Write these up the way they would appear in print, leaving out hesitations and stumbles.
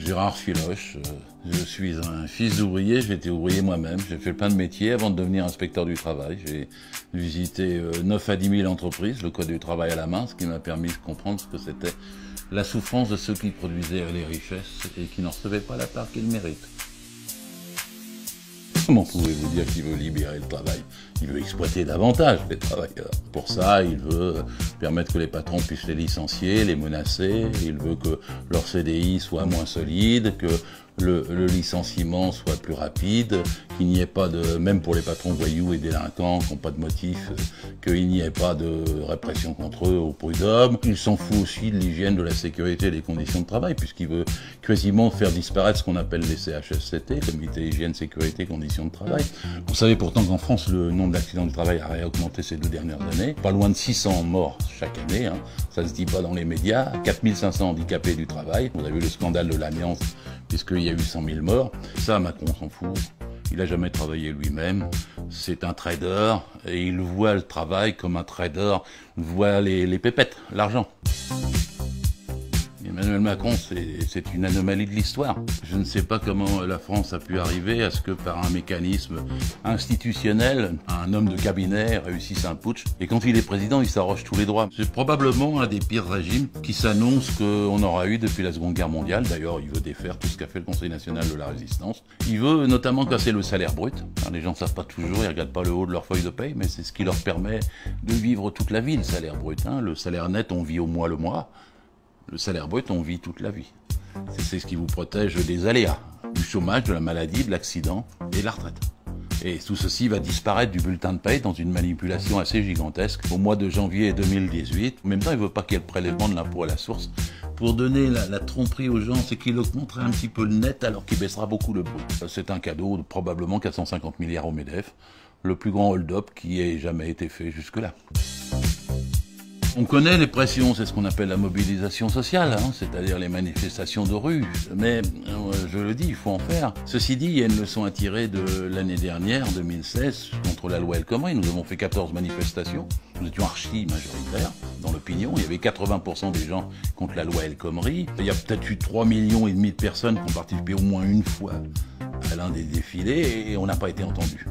Gérard Filoche, je suis un fils d'ouvrier, j'ai été ouvrier moi-même, j'ai fait plein de métiers avant de devenir inspecteur du travail. J'ai visité 9 à 10 000 entreprises, le code du travail à la main, ce qui m'a permis de comprendre ce que c'était la souffrance de ceux qui produisaient les richesses et qui n'en recevaient pas la part qu'ils méritent. Comment pouvez-vous dire qu'il veut libérer le travail? Il veut exploiter davantage les travailleurs. Pour ça, il veut permettre que les patrons puissent les licencier, les menacer. Il veut que leur CDI soit moins solide, que le licenciement soit plus rapide, qu'il n'y ait pas de, même pour les patrons voyous et délinquants qui n'ont pas de motif, qu'il n'y ait pas de répression contre eux au prud'homme. Il s'en fout aussi de l'hygiène, de la sécurité et des conditions de travail, puisqu'il veut quasiment faire disparaître ce qu'on appelle les CHSCT, Comité Hygiène, Sécurité, Conditions de Travail. Vous savez pourtant qu'en France, le nombre d'accidents du travail a réaugmenté ces 2 dernières années. Pas loin de 600 morts chaque année, hein. Ça se dit pas dans les médias. 4500 handicapés du travail. Vous avez vu le scandale de l'amiante, puisqu'il y a eu 100 000 morts. Ça, Macron s'en fout. Il n'a jamais travaillé lui-même. C'est un trader et il voit le travail comme un trader voit les pépettes, l'argent. Emmanuel Macron, c'est une anomalie de l'histoire. Je ne sais pas comment la France a pu arriver à ce que par un mécanisme institutionnel, un homme de cabinet réussisse un putsch. Et quand il est président, il s'arroge tous les droits. C'est probablement un des pires régimes qui s'annonce qu'on aura eu depuis la Seconde Guerre mondiale. D'ailleurs, il veut défaire tout ce qu'a fait le Conseil national de la résistance. Il veut notamment casser le salaire brut. Les gens ne savent pas toujours, ils regardent pas le haut de leur feuille de paye, mais c'est ce qui leur permet de vivre toute la vie, le salaire brut. Le salaire net, on vit au mois le mois. Le salaire brut, on vit toute la vie. C'est ce qui vous protège des aléas, du chômage, de la maladie, de l'accident et de la retraite. Et tout ceci va disparaître du bulletin de paye dans une manipulation assez gigantesque au mois de janvier 2018. En même temps, il ne veut pas qu'il y ait le prélèvement de l'impôt à la source. Pour donner la tromperie aux gens, c'est qu'il augmenterait un petit peu le net alors qu'il baissera beaucoup le brut. C'est un cadeau de probablement 450 milliards au MEDEF, le plus grand hold-up qui ait jamais été fait jusque-là. On connaît les pressions, c'est ce qu'on appelle la mobilisation sociale, c'est-à-dire les manifestations de rue. Mais, je le dis, il faut en faire. Ceci dit, il y a une leçon à tirer de l'année dernière, 2016, contre la loi El Khomri. Nous avons fait 14 manifestations. Nous étions archi-majoritaires dans l'opinion. Il y avait 80% des gens contre la loi El Khomri. Il y a peut-être eu 3,5 millions de personnes qui ont participé au moins une fois à l'un des défilés et on n'a pas été entendus.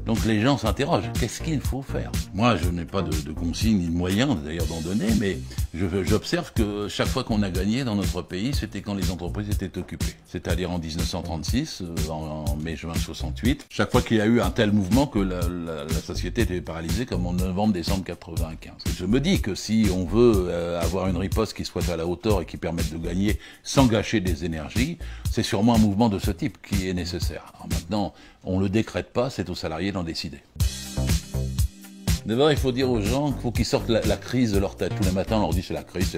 Donc les gens s'interrogent, qu'est-ce qu'il faut faire? Moi, je n'ai pas de consignes ni de moyens d'ailleurs d'en donner, mais j'observe que chaque fois qu'on a gagné dans notre pays, c'était quand les entreprises étaient occupées. C'est-à-dire en 1936, en mai-juin 68, chaque fois qu'il y a eu un tel mouvement que la société était paralysée comme en novembre-décembre 95. Je me dis que si on veut avoir une riposte qui soit à la hauteur et qui permette de gagner sans gâcher des énergies, c'est sûrement un mouvement de ce type qui est nécessaire. Alors maintenant, on le décrète pas, c'est aux salariés d'en décider. D'abord, il faut dire aux gens qu'il faut qu'ils sortent la crise de leur tête. Tous les matins, on leur dit c'est la crise,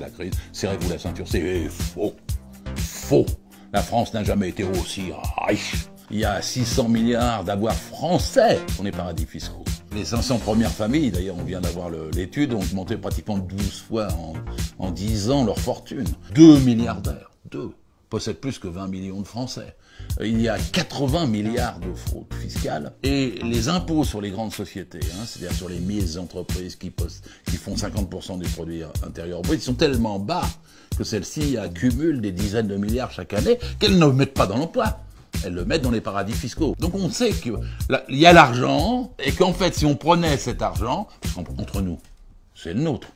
serrez-vous la ceinture. C'est faux. Faux. La France n'a jamais été aussi riche. Il y a 600 milliards d'avoirs français dans les paradis fiscaux. Les 500 premières familles, d'ailleurs on vient d'avoir l'étude, ont augmenté pratiquement 12 fois en 10 ans leur fortune. 2 milliardaires, 2, possèdent plus que 20 millions de Français. Il y a 80 milliards de fraude fiscale et les impôts sur les grandes sociétés, c'est-à-dire sur les entreprises qui font 50% du produit intérieur brut, ils sont tellement bas que celles-ci accumulent des dizaines de milliards chaque année qu'elles ne mettent pas dans l'emploi. Elles le mettent dans les paradis fiscaux. Donc on sait qu'il y a l'argent et qu'en fait si on prenait cet argent, parce qu'entre nous, c'est le nôtre,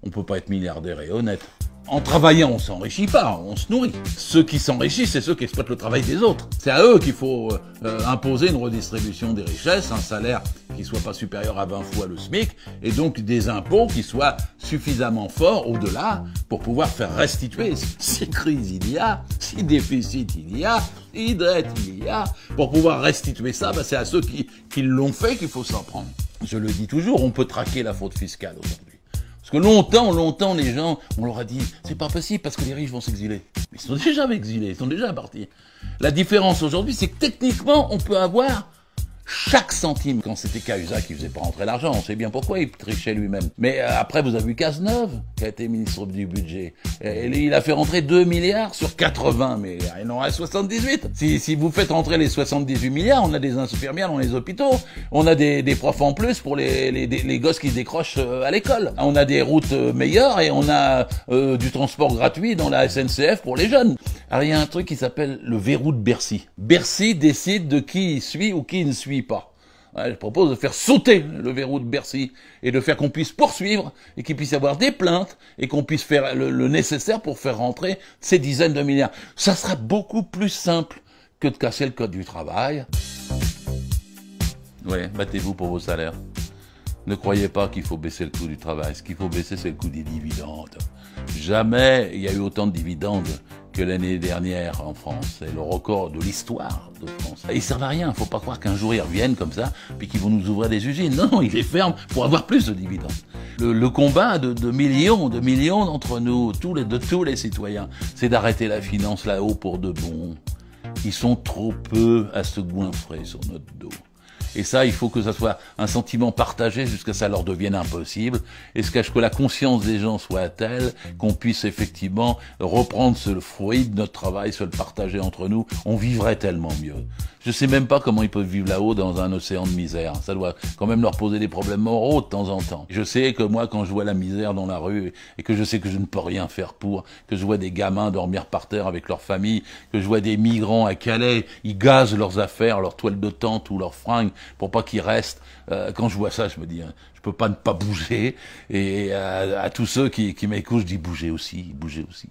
on ne peut pas être milliardaire et honnête. En travaillant, on s'enrichit pas, on se nourrit. Ceux qui s'enrichissent, c'est ceux qui exploitent le travail des autres. C'est à eux qu'il faut imposer une redistribution des richesses, un salaire qui soit pas supérieur à 20 fois le SMIC, et donc des impôts qui soient suffisamment forts au-delà pour pouvoir faire restituer. Si crise il y a, si déficit il y a, si dette il y a, pour pouvoir restituer ça, c'est à ceux qui l'ont fait qu'il faut s'en prendre. Je le dis toujours, on peut traquer la fraude fiscale aujourd'hui. Parce que longtemps, les gens, on leur a dit, c'est pas possible parce que les riches vont s'exiler. Ils sont déjà exilés, ils sont déjà partis. La différence aujourd'hui, c'est que techniquement, on peut avoir chaque centime. Quand c'était Cahuzac qui faisait pas rentrer l'argent, on sait bien pourquoi il trichait lui-même. Mais après, vous avez vu Cazeneuve, qui a été ministre du budget. Et il a fait rentrer 2 milliards sur 80 milliards. Il en reste 78. Si vous faites rentrer les 78 milliards, on a des infirmières dans les hôpitaux. On a des profs en plus pour les gosses qui décrochent à l'école. On a des routes meilleures et on a du transport gratuit dans la SNCF pour les jeunes. Alors il y a un truc qui s'appelle le verrou de Bercy. Bercy décide de qui il suit ou qui il ne suit pas. Ouais, je propose de faire sauter le verrou de Bercy et de faire qu'on puisse poursuivre et qu'il puisse y avoir des plaintes et qu'on puisse faire le nécessaire pour faire rentrer ces dizaines de milliards. Ça sera beaucoup plus simple que de casser le code du travail. Ouais, battez-vous pour vos salaires. Ne croyez pas qu'il faut baisser le coût du travail. Ce qu'il faut baisser, c'est le coût des dividendes. Jamais il y a eu autant de dividendes que l'année dernière en France. C'est le record de l'histoire de France. Ils servent à rien. Faut pas croire qu'un jour ils reviennent comme ça, puis qu'ils vont nous ouvrir des usines. Non, ils les ferment pour avoir plus de dividendes. Le combat de millions d'entre nous, de tous les citoyens, c'est d'arrêter la finance là-haut pour de bon. Ils sont trop peu à se goinfrer sur notre dos. Et ça, il faut que ça soit un sentiment partagé jusqu'à ce que ça leur devienne impossible, et jusqu'à ce que la conscience des gens soit telle qu'on puisse effectivement reprendre ce fruit de notre travail, se le partager entre nous. On vivrait tellement mieux. Je sais même pas comment ils peuvent vivre là-haut dans un océan de misère. Ça doit quand même leur poser des problèmes moraux de temps en temps. Je sais que moi, quand je vois la misère dans la rue, et que je sais que je ne peux rien faire pour, que je vois des gamins dormir par terre avec leur famille, que je vois des migrants à Calais, ils gazent leurs affaires, leurs toiles de tente ou leurs fringues, pour pas qu'ils restent. Quand je vois ça, je me dis, je peux pas ne pas bouger. Et à tous ceux qui m'écoutent, je dis bougez aussi, bougez aussi.